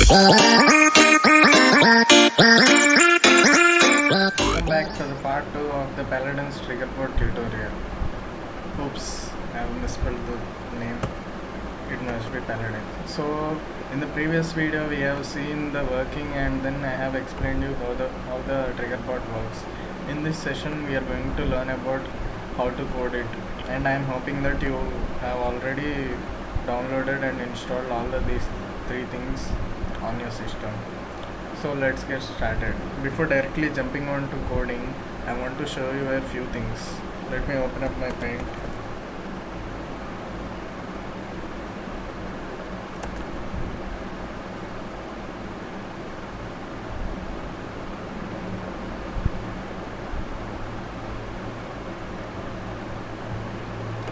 Back to the part 2 of the Paladins trigger board tutorial. Oops, I have misspelled the name. It must be Paladins. So in the previous video we have seen the working, and then I have explained you how the trigger board works. In this session we are going to learn about how to code it, and I am hoping that you have already downloaded and installed all these three things on your system. So let's get started. Before directly jumping on to coding, I want to show you a few things. Let me open up my paint.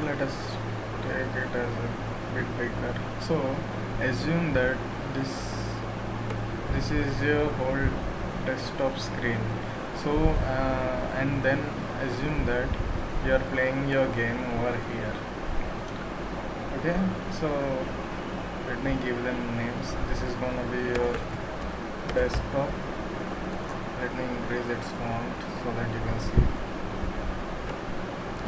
Let us take it as a bit bigger. So assume that this is your whole desktop screen. So and then assume that you are playing your game over here. Okay, so let me give them names. This is gonna be your desktop. Let me increase its font so that you can see.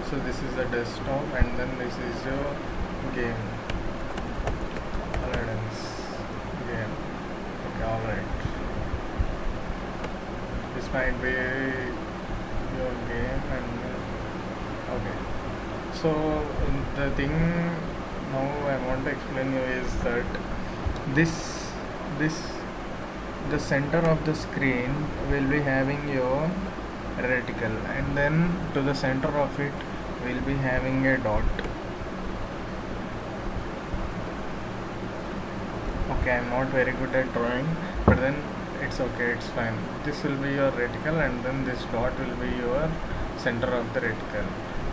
So this is the desktop, and then this is your game, Paladins game. Okay, alright. This might be your game, and okay. So the thing now I want to explain you is that the center of the screen will be having your reticle, and then to the center of it will be having a dot. Okay, I'm not very good at drawing, but then it's okay, it's fine. This will be your reticle, and then this dot will be your center of the reticle.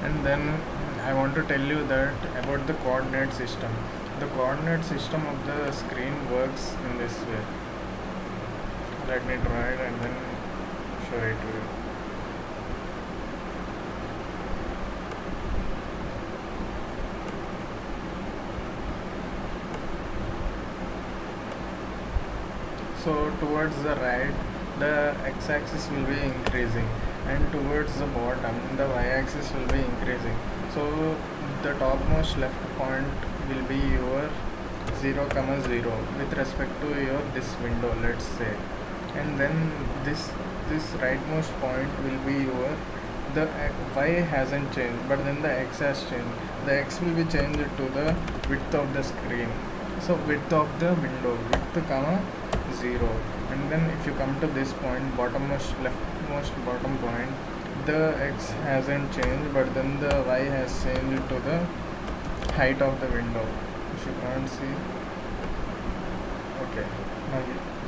And then I want to tell you that about the coordinate system. The coordinate system of the screen works in this way. Let me draw it and then show it to you. So towards the right, the x-axis will be increasing, and towards the bottom, the y-axis will be increasing. So the topmost left point will be your 0, 0 with respect to your this window, let's say, and then this rightmost point will be your the y hasn't changed, but then the x has changed. The x will be changed to the width of the screen. So width of the window, width, 0, and then if you come to this point, leftmost bottom point, the x hasn't changed, but then the y has changed to the height of the window. If you can't see, okay,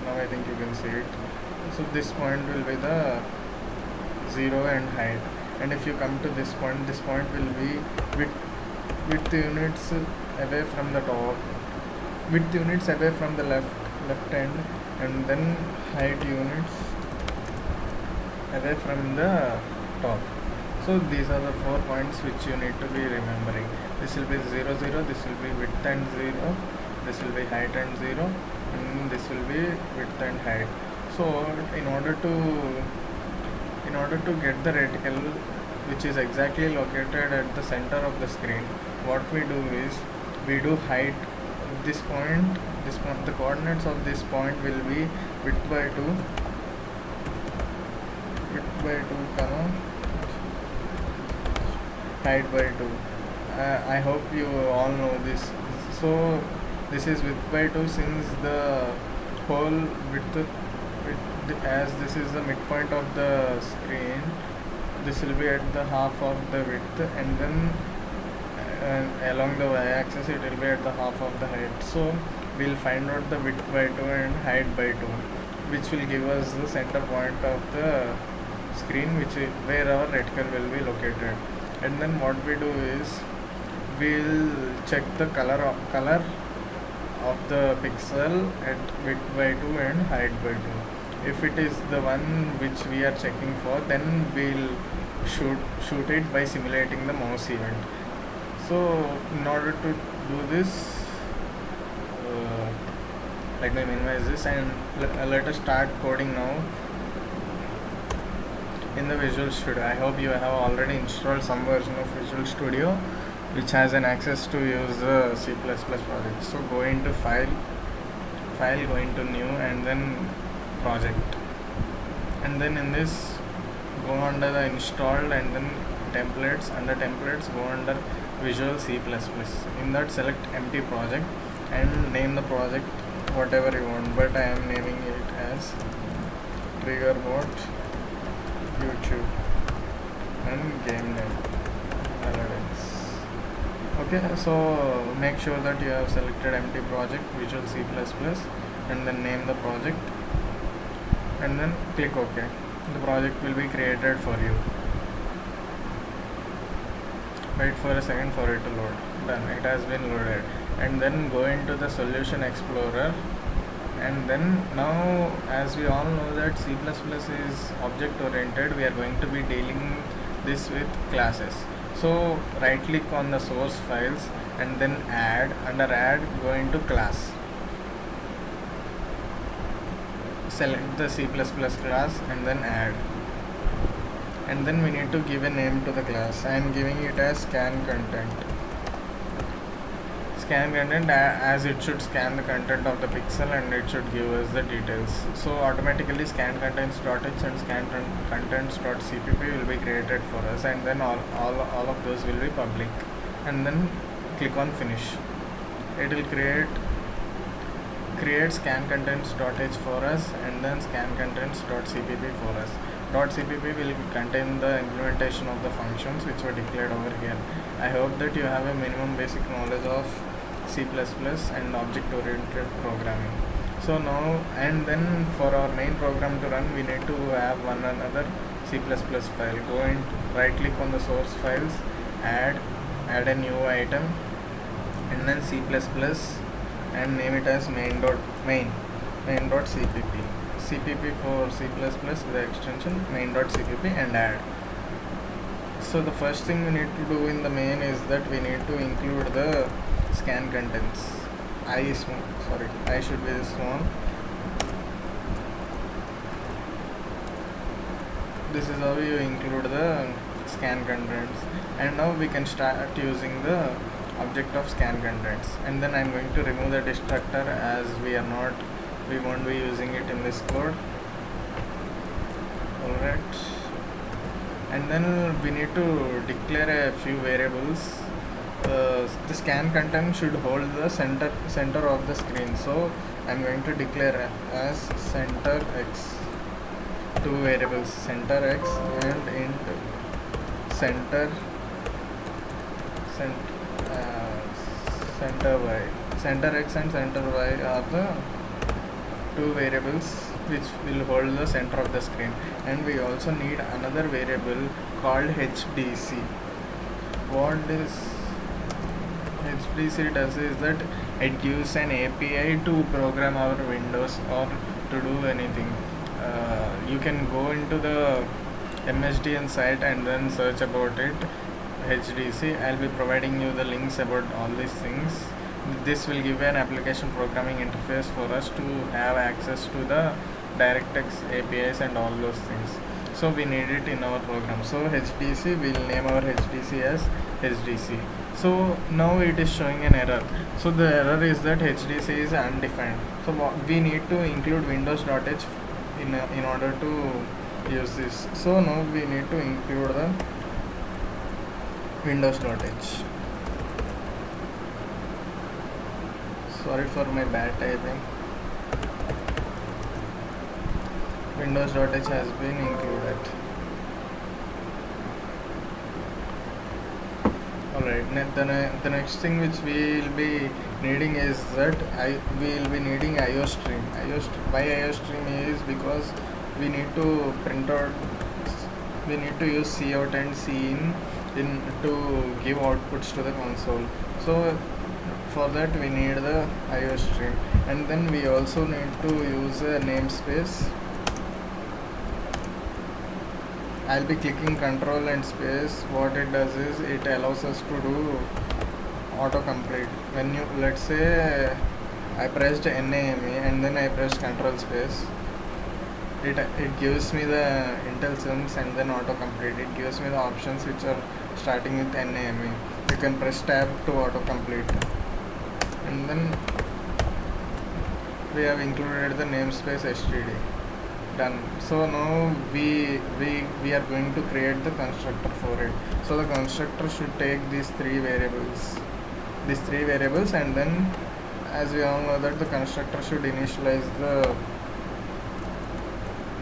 now I think you can see it. So this point will be the 0 and height, and if you come to this point will be width units away from the top, width units away from the left end, and then height units away from the top. So these are the 4 points which you need to be remembering. This will be 0, 0, this will be width and 0, this will be height and 0, and this will be width and height. So in order to get the reticle, which is exactly located at the center of the screen, what we do is we do height. This point, the coordinates of this point will be width by 2, height by 2. I hope you all know this. So this is width by 2, since the whole width, as this is the midpoint of the screen, this will be at the half of the width, and then along the y-axis it will be at the half of the height. So we'll find out the width by 2 and height by 2, which will give us the center point of the screen, where our reticle will be located. And then what we do is we'll check the color of the pixel at width by 2 and height by 2. If it is the one which we are checking for, then we'll shoot it by simulating the mouse event. So in order to do this, Let me minimize this and let us start coding now in the Visual Studio. I hope you have already installed some version of Visual Studio which has an access to use the C++ project. So go into file, go into new, and then project, and then in this go under the installed, and then templates. Under templates go under Visual C++. In that select empty project and name the project whatever you want, but I am naming it as Triggerbot YouTube and game name Paladins. Okay, so make sure that you have selected empty project Visual C++ and then name the project and then click OK. The project will be created for you. Wait for a second for it to load. Done, it has been loaded. And then go into the Solution Explorer, and then now, as we all know that C++ is object oriented, we are going to be dealing this with classes. So right click on the source files and then add. Under add, go into class, select the C++ class and then add, and then we need to give a name to the class. I am giving it as scan content. Scan content, as it should scan the content of the pixel and it should give us the details. So automatically scan contents.h and scan contents.cpp will be created for us, and then all of those will be public, and then click on finish. It will create scan contents.h for us and then scan contents.cpp for us. .cpp will contain the implementation of the functions which were declared over here. I hope that you have a minimum basic knowledge of C++ and object-oriented programming. So now, and then for our main program to run, we need to have one another C++ file. Go and right click on the source files, add a new item, and then C++ and name it as main.cpp. CPP for C++, the extension main.cpp, and add. So the first thing we need to do in the main is that we need to include the scan contents. I should be small. This is how you include the scan contents, and now we can start using the object of scan contents. And then I'm going to remove the destructor as we won't be using it in this code. Alright, and then we need to declare a few variables. The scan content should hold the center of the screen, so I'm going to declare as center x. Two variables, center x and int center y. Center x and center y are the two variables which will hold the center of the screen, and we also need another variable called HDC. What this HDC does is that it gives an API to program our Windows or to do anything. You can go into the MSDN site and then search about it, HDC. I'll be providing you the links about all these things. This will give an application programming interface for us to have access to the DirectX APIs and all those things. So we need it in our program. So HDC, we'll name our HDC as HDC. So now it is showing an error. So the error is that HDC is undefined. So we need to include windows.h in order to use this. So now we need to include the windows.h. Sorry for my bad typing. Windows.h has been included. Alright, the next thing which we will be needing is that we will be needing IOStream. Why IOStream is because we need to print out, we need to use cout and cin to give outputs to the console. So for that we need the IOStream, and then we also need to use a namespace. I'll be clicking Control and space. What it does is it allows us to do autocomplete. When you, let's say I pressed NAME and then I pressed control space. It gives me the IntelliSense and then autocomplete. It gives me the options which are starting with NAME. You can press tab to autocomplete, and then we have included the namespace std. Done. So now we are going to create the constructor for it. So the constructor should take these three variables, and then, as we all know, that the constructor should initialize the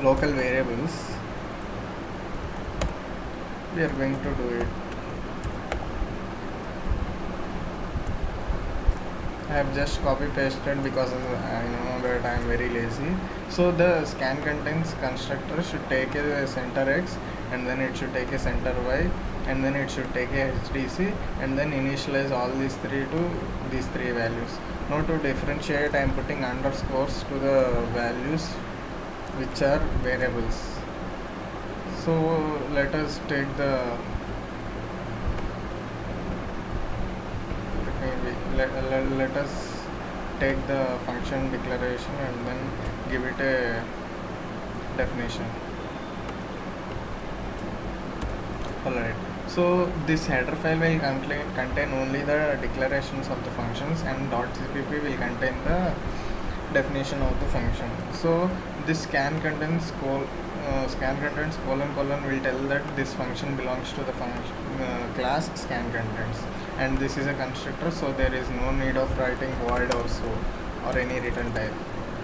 local variables. We are going to do it. I have just copy pasted because I know that I am very lazy. So the scan contents constructor should take a center x, and then it should take a center y, and then it should take a HDC, and then initialize all these three to these three values. Now to differentiate, I am putting underscores to the values which are variables. So let us take the let us take the function declaration and then give it a definition. Alright, so this header file will contain only the declarations of the functions, and .cpp will contain the definition of the function. So this scan contents colon will tell that this function belongs to the function class scan contents, and this is a constructor, so there is no need of writing void or so or any return type,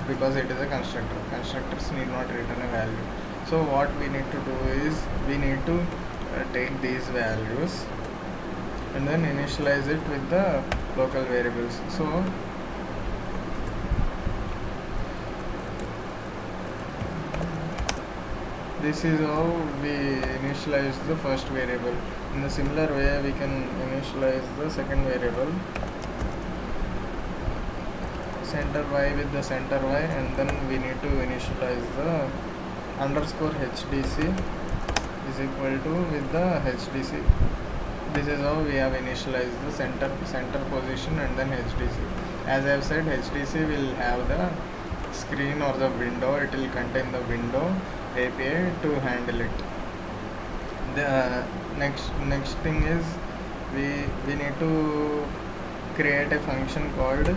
because it is a constructor. Constructors need not return a value. So what we need to do is we need to take these values and then initialize it with the local variables. So this is how we initialize the first variable. In a similar way, we can initialize the second variable, center y with the center y, and then we need to initialize the underscore HDC is equal to with the HDC. This is how we have initialized the center position and then HDC. As I have said, HDC will have the screen or the window. It will contain the window API to handle it. The next thing is we need to create a function called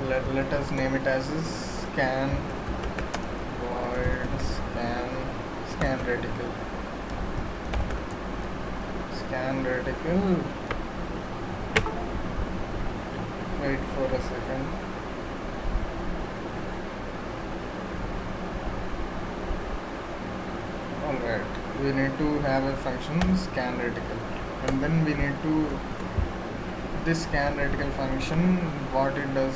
let us name it as scan void scan reticle. Wait for a second. Alright, we need to have a function scan reticle, and then we need to this scan reticle function, what it does,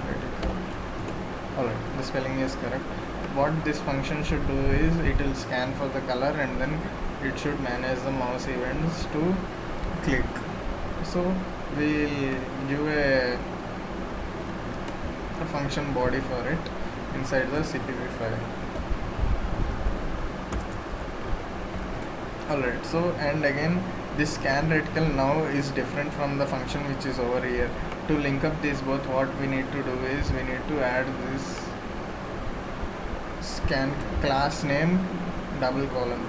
reticle. Alright, the spelling is correct. What this function should do is it will scan for the color, and then it should manage the mouse events to click. So we'll give a function body for it inside the CPP file. Alright, so and again this scan reticle now is different from the function which is over here. To link up these both, what we need to do is we need to add this scan class name double colon,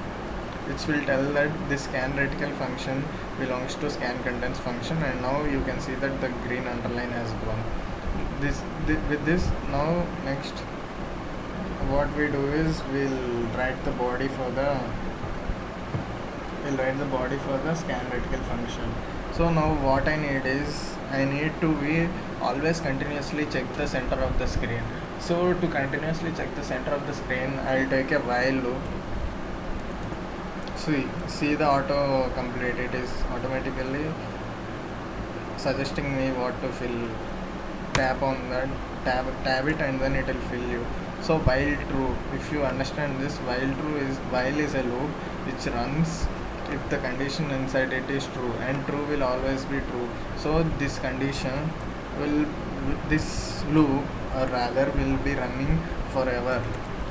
which will tell that this scan reticle function belongs to scan contents function, and now you can see that the green underline has gone. With this, now next what we do is we'll write the body for the scan reticle function. So now what I need is I need to be always continuously check the center of the screen. So to continuously check the center of the screen, I'll take a while loop. See the auto complete, it is automatically suggesting me what to fill. Tap on that, tab it, and then it will fill you. So while true, if you understand this, while is a loop which runs if the condition inside it is true, and true will always be true. So this condition this loop, or rather, will be running forever.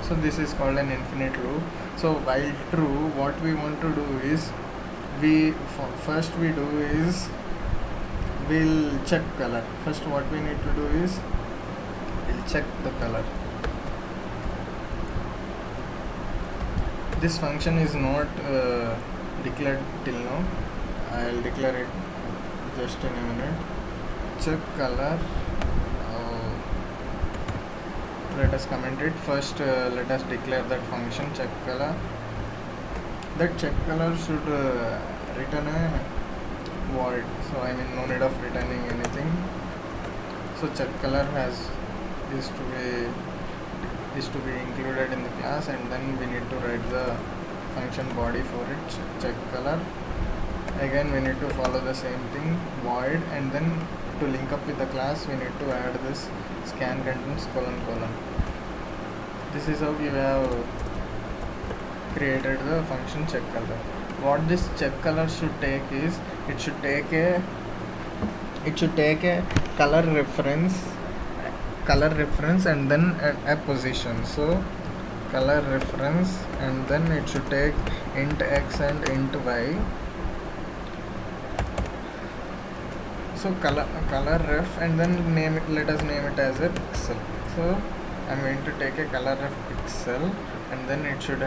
So this is called an infinite loop. So while true, what we want to do is first we do is we'll check color. First what we need to do is we'll check the color. This function is not declared till now. I'll declare it just in a minute. Check color. Let us comment it. First let us declare that function check color. That check color should return a void, so I mean no need of returning anything. So check color is to be included in the class, and then we need to write the function body for it, check color. Again we need to follow the same thing, void, and then to link up with the class we need to add this scan contents colon colon. This is how you have created the function check color. What this check color should take is it should take a color reference and then a position. So color reference, and then it should take int x and int y. So color ref, and then let us name it as a pixel. So I'm going to take a color ref pixel, and then it should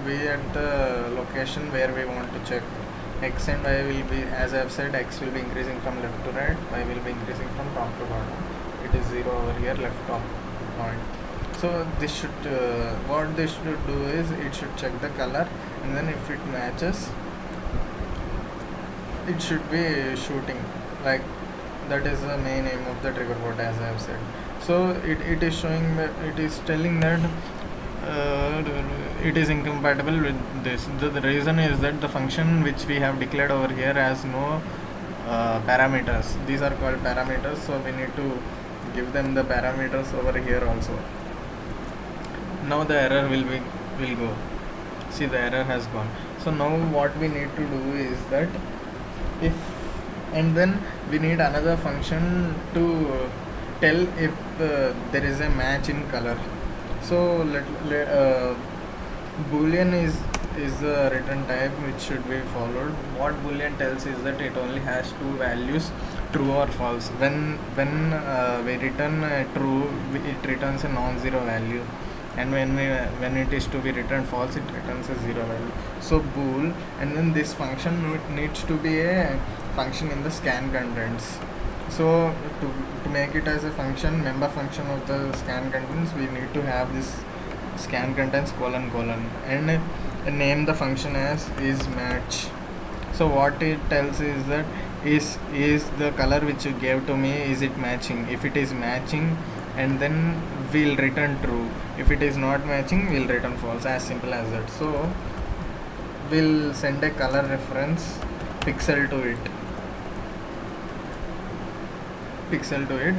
be at the location where we want to check. X and y will be, as I have said, x will be increasing from left to right, y will be increasing from top to bottom. It is 0 over here, left top point. So this should what this should do is it should check the color, and then if it matches, it should be shooting. Like that is the main aim of the trigger board, as I have said. So it is showing that it is telling that it is incompatible with this. The reason is that the function which we have declared over here has no parameters. These are called parameters, so we need to give them the parameters over here also. Now the error will go. See, the error has gone. So now what we need to do is that and then we need another function to tell if there is a match in color. So boolean is the return type which should be followed. What boolean tells is that it only has two values, true or false. When we return true, it returns a non-zero value, and when it is to be returned false, it returns a zero value. So bool, and then this function needs to be a function in the scan contents. So to make it as a function, member function of the scan contents, we need to have this scan contents colon colon, and name the function as is match. So what it tells is that is the color which you gave to me, is it matching? If it is matching, and then we'll return true. If it is not matching, we'll return false. As simple as that. So we'll send a color reference pixel to it,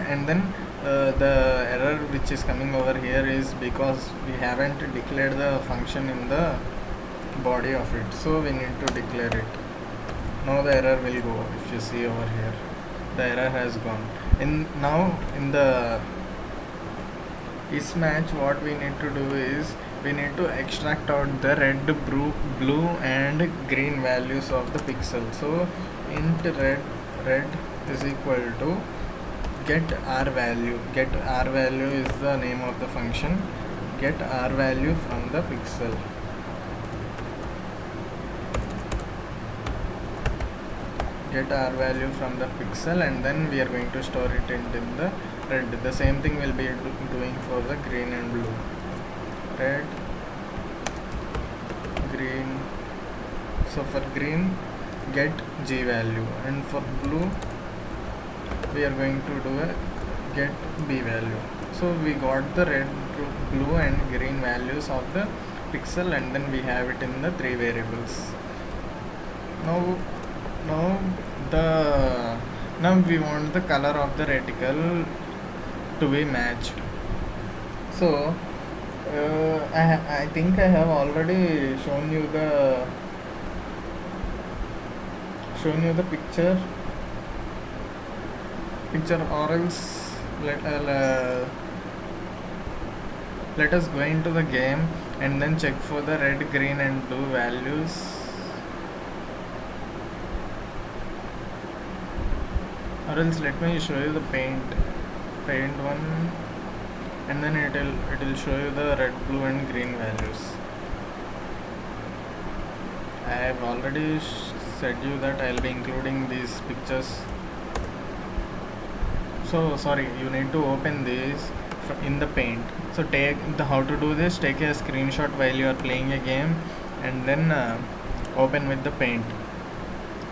and then the error which is coming over here is because we haven't declared the function in the body of it, so we need to declare it. Now the error will go. If you see over here, the error has gone. Now in the is match, what we need to do is we need to extract out the red, blue and green values of the pixel. So int red is equal to get r value. Get r value is the name of the function. Get r value from the pixel. Get r value from the pixel, and then we are going to store it in the red. The same thing will be doing for the green and blue. Red, green. So for green, get g value, and for blue we are going to do a get b value. So we got the red, blue and green values of the pixel, and then we have it in the three variables. Now we want the color of the reticle to be matched. So I think I have already shown you the picture, or else let us go into the game and then check for the red, green and blue values. or else let me show you the paint one, and then it will show you the red, blue and green values. I have already said you that I'll be including these pictures. So sorry, you need to open this in the paint. So how to do this, take a screenshot while you are playing a game, and then open with the paint.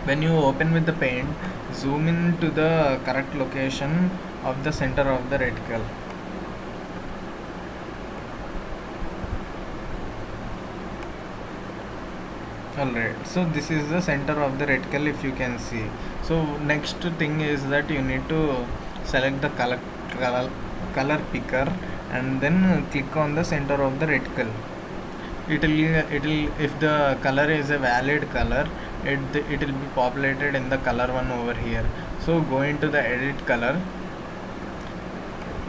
When you open with the paint, zoom in to the correct location of the center of the reticle. Alright, so this is the center of the reticle, if you can see. So next thing is that you need to select the color picker and then click on the center of the reticle. It'll if the color is a valid color, it will be populated in the color one over here. So go into the edit color.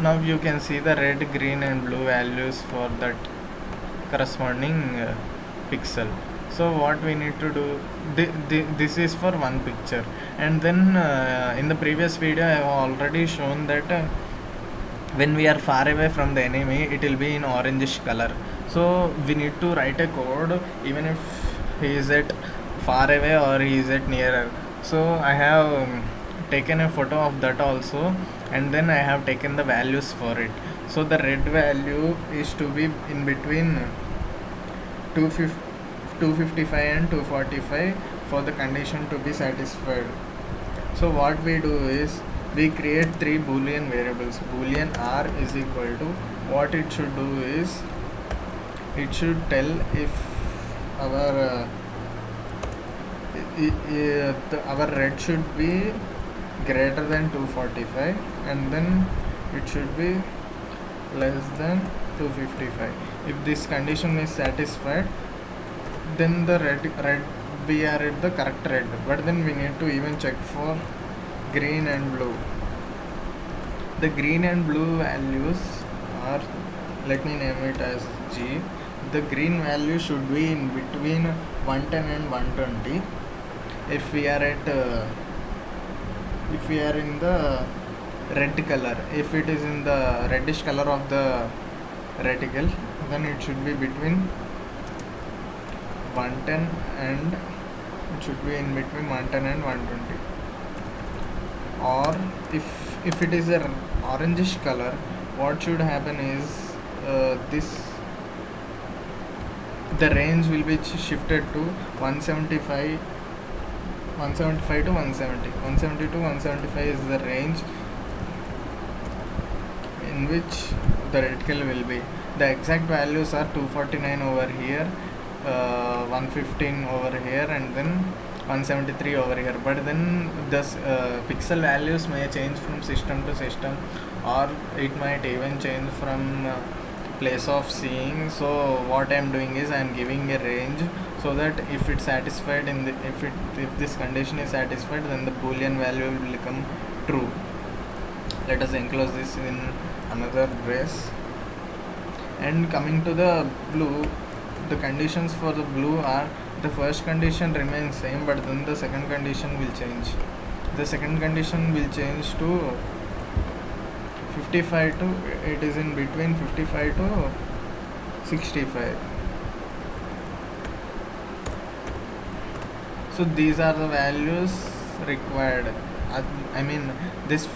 Now you can see the red, green and blue values for that corresponding pixel. So what we need to do, this is for one picture, and then in the previous video I have already shown that when we are far away from the enemy, it will be in orangish color. So we need to write a code even if he is at far away or he is at nearer. So I have taken a photo of that also, and then I have taken the values for it. So the red value is to be in between 255 and 245 for the condition to be satisfied. So what we do is we create three boolean variables. Boolean r is equal to, what it should do is it should tell if our our red should be greater than 245, and then it should be less than 255. If this condition is satisfied, then the red we are at the correct red, but then we need to even check for green and blue. The green and blue values are, let me name it as G. The green value should be in between 110 and 120. If we are in the red color, if it is in the reddish color of the reticle, then it should be between 110 and it should be in between 110 and 120. Or if it is a orangish color, what should happen is the range will be shifted to 175 to 170. 170 to 175 is the range in which the reticle will be. The exact values are 249 over here, 115 over here, and then 173 over here. But then the pixel values may change from system to system, or it might even change from place of seeing. So what I am doing is I am giving a range, so that if it's satisfied if this condition is satisfied, then the boolean value will become true. Let us enclose this in another brace. And coming to the blue, the conditions for the blue are, the first condition remains same, but then the second condition will change. The second condition will change to 55 to, it is in between 55 to 65. So these are the values required. I mean this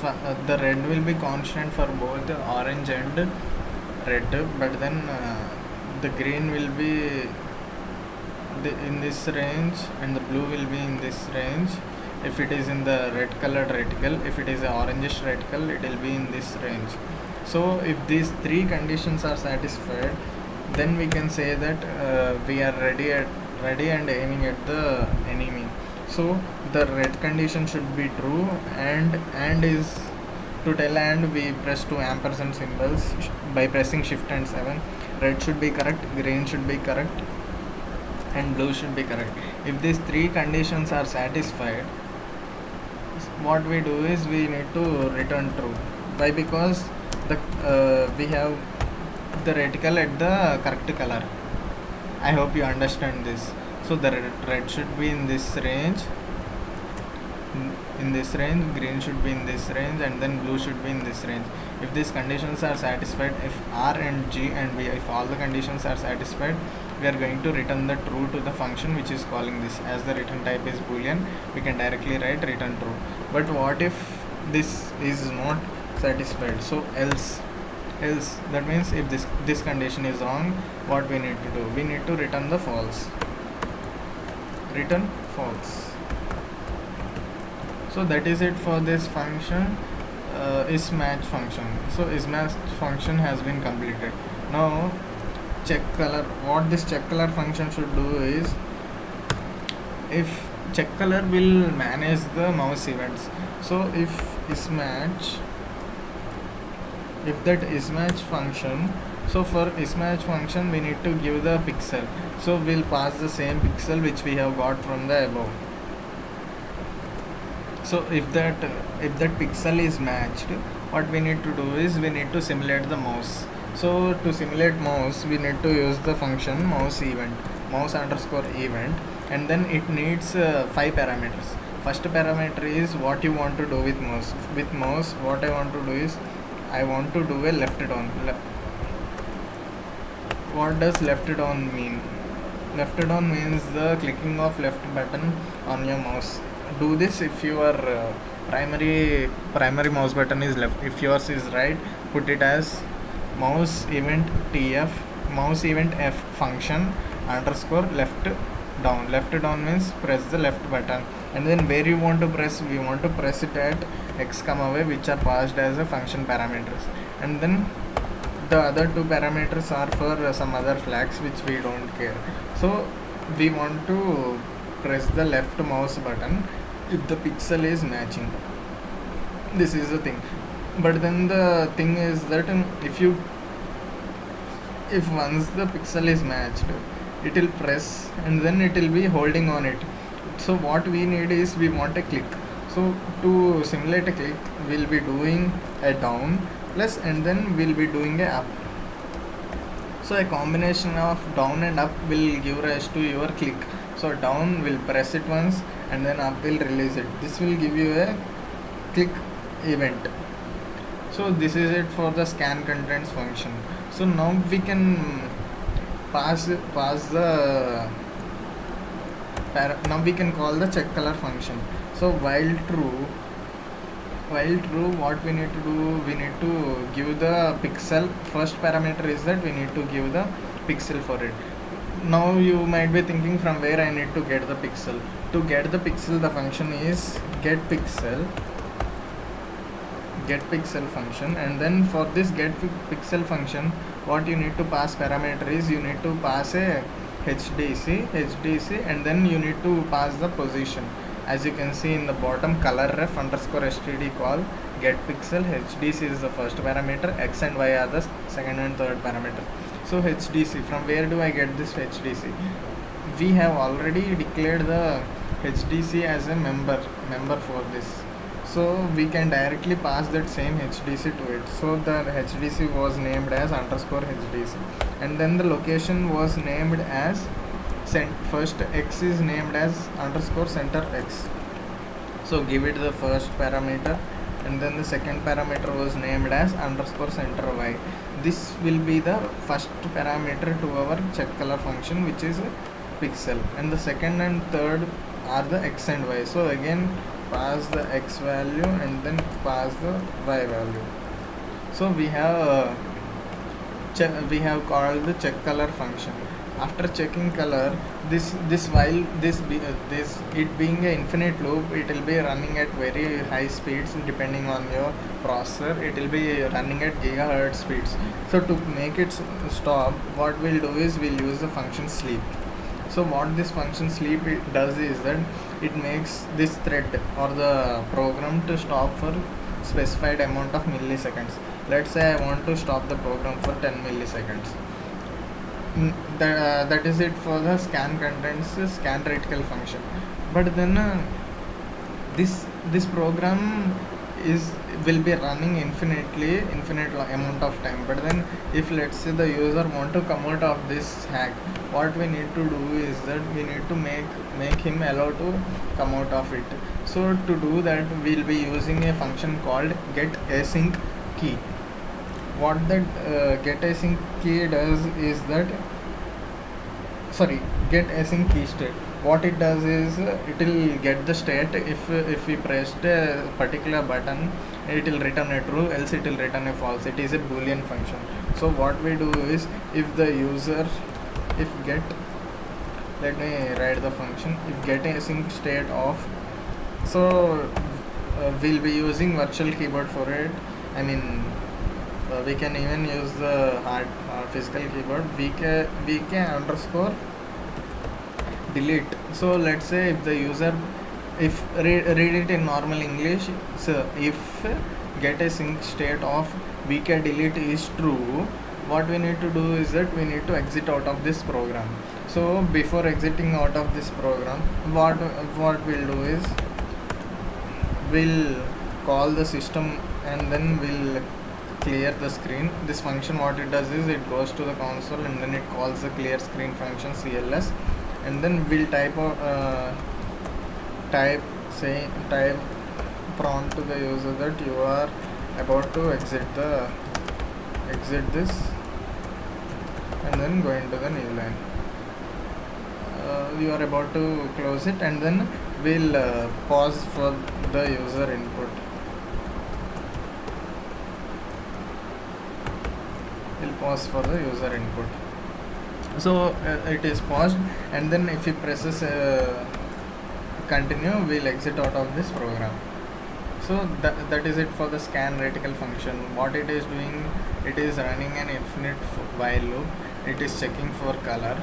the red will be constant for both the orange and red, but then the green will be in this range and the blue will be in this range if it is in the red colored reticle. If it is an orangish reticle, it will be in this range. So if these three conditions are satisfied, then we can say that we are ready and aiming at the enemy. So the red condition should be true, and is to tell and we press two ampersand symbols by pressing shift and 7. Red should be correct, green should be correct, and blue should be correct. If these three conditions are satisfied, what we do is we need to return true. Why? Because we have the reticle at the correct color. I hope you understand this. So the red should be in this range, in this range, green should be in this range, and then blue should be in this range. If these conditions are satisfied, if R and G and B, if all the conditions are satisfied, we are going to return the true to the function which is calling this. As the return type is boolean, we can directly write return true. But what if this is not satisfied? So else that means if this condition is wrong, what we need to do? We need to return the false. Return false. So that is it for this function, isMatch function. So isMatch function has been completed. Now check color. What this check color function should do is, if check color will manage the mouse events. So if isMatch, if that isMatch function, so for isMatch function we need to give the pixel. So we'll pass the same pixel which we have got from the above. So if that pixel is matched, what we need to do is we need to simulate the mouse. So to simulate mouse, we need to use the function mouse event, mouse underscore event, and then it needs 5 parameters. First parameter is what you want to do with mouse. With mouse, what I want to do is I want to do a left down. What does left down mean? Left down means the clicking of left button on your mouse. Do this if your primary mouse button is left. If yours is right, put it as mouse event tf, mouse event f function underscore left down. Left down means press the left button, and then where you want to press, we want to press it at x comma y, which are passed as a function parameters, and then the other 2 parameters are for some other flags which we don't care. So we want to press the left mouse button if the pixel is matching. This is the thing. But then the thing is that if once the pixel is matched, it will press and then it will be holding on it. So what we need is we want a click. So to simulate a click, we'll be doing a down plus, and then we'll be doing a up. So a combination of down and up will give rise to your click. So down will press it once, and then up will release it. This will give you a click event. So this is it for the scan contents function. So now we can pass the now we can call the check color function. So while true, what we need to do, we need to give the pixel. First parameter is that we need to give the pixel for it. Now you might be thinking from where I need to get the pixel. To get the pixel, the function is get pixel function, and then for this get pixel function, what you need to pass parameter is you need to pass a HDC, and then you need to pass the position. As you can see in the bottom, color ref underscore std call get pixel. HDC is the first parameter, x and y are the second and third parameter. So HDC, from where do I get this HDC? We have already declared the HDC as a member for this. So we can directly pass that same HDC to it. So the HDC was named as underscore HDC, and then the location was named as first x is named as underscore center x. So give it the first parameter, and then the second parameter was named as underscore center y. This will be the first parameter to our check color function, which is a pixel, and the second and third are the x and y. So again pass the x value and then pass the y value. So we have called the check color function. After checking color, while it being an infinite loop, it will be running at very high speeds depending on your processor. It will be running at gigahertz speeds. So to make it stop, what we'll do is we'll use the function sleep. So what this function sleep does is that it makes this thread or the program to stop for specified amount of milliseconds. Let's say I want to stop the program for 10 milliseconds. That is it for the scan contents scan reticle function. But then this program is will be running infinite amount of time. But then if let's say the user want to come out of this hack, what we need to do is that we need to make him allow to come out of it. So to do that, we'll be using a function called get async key. What that get async key does is that, sorry, get async key state, what it does is it will get the state. If we pressed a particular button, it will return a true, else it will return a false. It is a boolean function. So what we do is, if the user, if get, let me write the function, if get async state of, so we'll be using virtual keyboard for it. I mean, we can even use the hard physical keyboard. vk underscore delete. So let's say if the user, if read it in normal English, so if get async state of vk delete is true, what we need to do is that we need to exit out of this program. So before exiting out of this program, what we'll do is, we'll call the system and then we'll clear the screen. This function, what it does is, it goes to the console and then it calls the clear screen function, cls, and then we'll type prompt to the user that you are about to exit this, and then go into the new line. You are about to close it, and then we'll pause for the user input. We'll pause for the user input. So it is paused, and then if he presses continue, we'll exit out of this program. So that is it for the scan reticle function. What it is doing, it is running an infinite while loop. It is checking for color.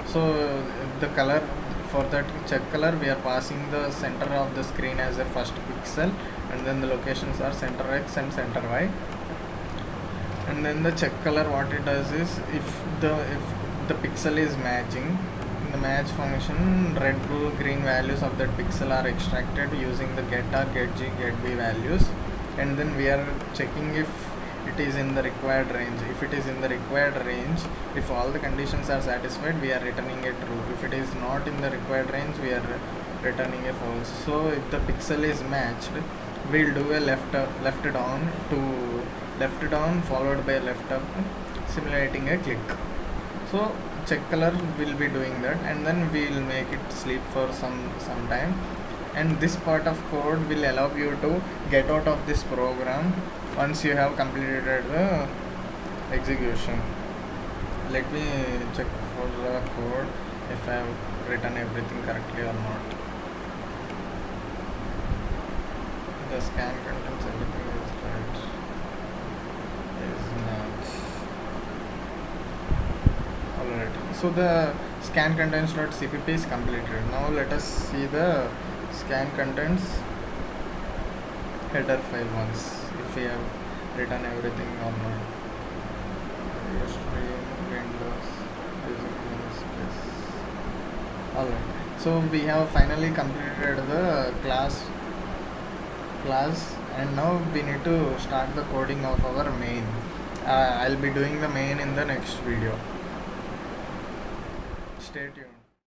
So the color, for that check color, we are passing the center of the screen as a first pixel, and then the locations are center x and center y. And then the check color, what it does is, if the pixel is matching, in the match function, red, blue, green values of that pixel are extracted using the get r, get g, get b values, and then we are checking if it is in the required range. If it is in the required range, if all the conditions are satisfied, we are returning a true. If it is not in the required range, we are returning a false. So if the pixel is matched, we'll do a left down followed by left up, simulating a click. So check color will be doing that, and then we'll make it sleep for some time, and this part of code will allow you to get out of this program once you have completed the execution. Let me check for the code if I have written everything correctly or not. The scan contains everything is right. Is not. Alright. So the scan contents.cpp is completed. Now let us see the scan contents header file once, if we have written everything or not. Alright, so we have finally completed the class, and now we need to start the coding of our main. I'll be doing the main in the next video. Stay tuned.